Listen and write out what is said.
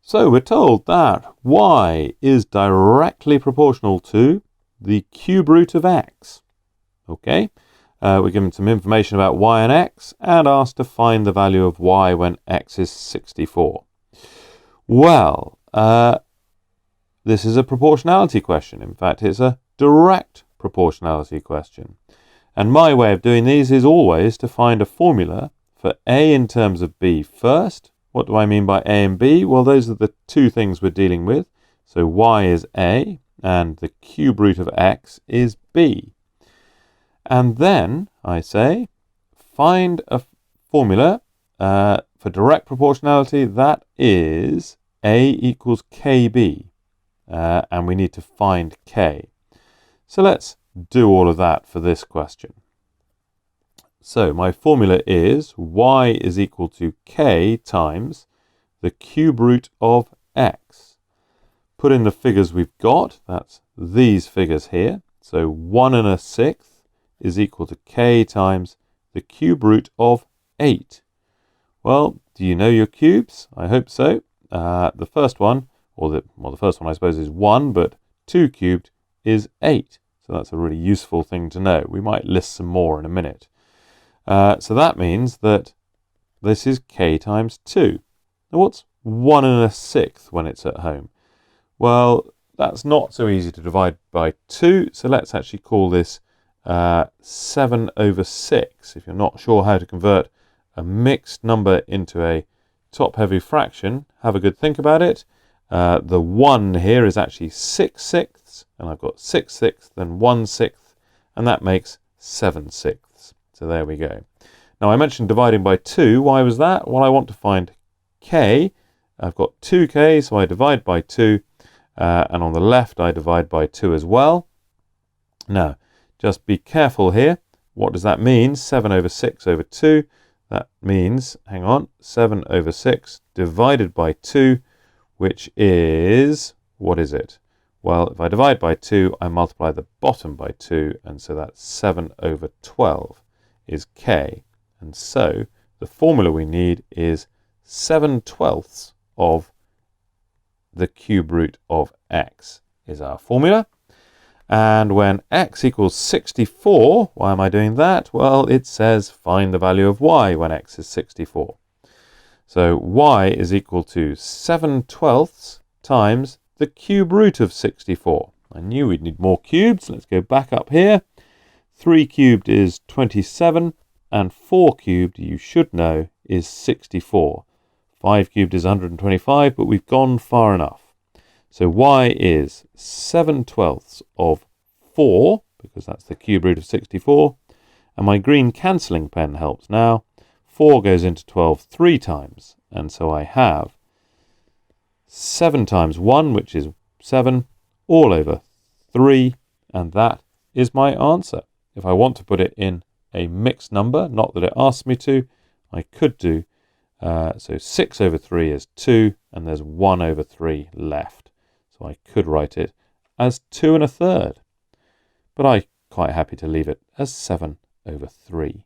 So we're told that y is directly proportional to the cube root of x. Okay, we're given some information about y and x and asked to find the value of y when x is 64. Well, this is a proportionality question. In fact, it's a direct proportionality question. And my way of doing these is always to find a formula for a in terms of b first. What do I mean by a and b? Well, those are the two things we're dealing with. So y is a and the cube root of x is b. And then I say find a formula for direct proportionality that is a equals kb. And we need to find k. So let's do all of that for this question. So my formula is y is equal to k times the cube root of x. Put in the figures we've got, that's these figures here. So 1 1/6 is equal to k times the cube root of 8. Well, do you know your cubes? I hope so. The first one, the first one I suppose is 1, but 2 cubed is 8. So that's a really useful thing to know. We might list some more in a minute. So that means that this is k times 2. Now what's 1 1/6 when it's at home? Well, that's not so easy to divide by 2, so let's actually call this 7/6. If you're not sure how to convert a mixed number into a top-heavy fraction, have a good think about it. The 1 here is actually 6/6, and I've got 6/6 and 1/6, and that makes 7/6. So there we go. Now I mentioned dividing by 2. Why was that? Well, I want to find k. I've got 2k, so I divide by 2. And on the left, I divide by 2 as well. Now, just be careful here. What does that mean? 7/6 over 2. That means, hang on, 7/6 divided by 2, which is, what is it? Well, if I divide by 2, I multiply the bottom by 2, and so that's 7/12 is k. And so the formula we need is 7/12 of the cube root of x is our formula. And when x equals 64, why am I doing that? Well, it says find the value of y when x is 64. So y is equal to 7/12 times the cube root of 64. I knew we'd need more cubes. Let's go back up here. 3 cubed is 27, and 4 cubed, you should know, is 64. 5 cubed is 125, but we've gone far enough. So y is 7/12 of 4, because that's the cube root of 64. And my green cancelling pen helps now. 4 goes into 12 3 times. And so I have 7 times 1, which is 7, all over 3. And that is my answer. If I want to put it in a mixed number, not that it asks me to, I could do. So 6/3 is 2, and there's 1/3 left. So I could write it as 2 1/3. But I'm quite happy to leave it as 7/3.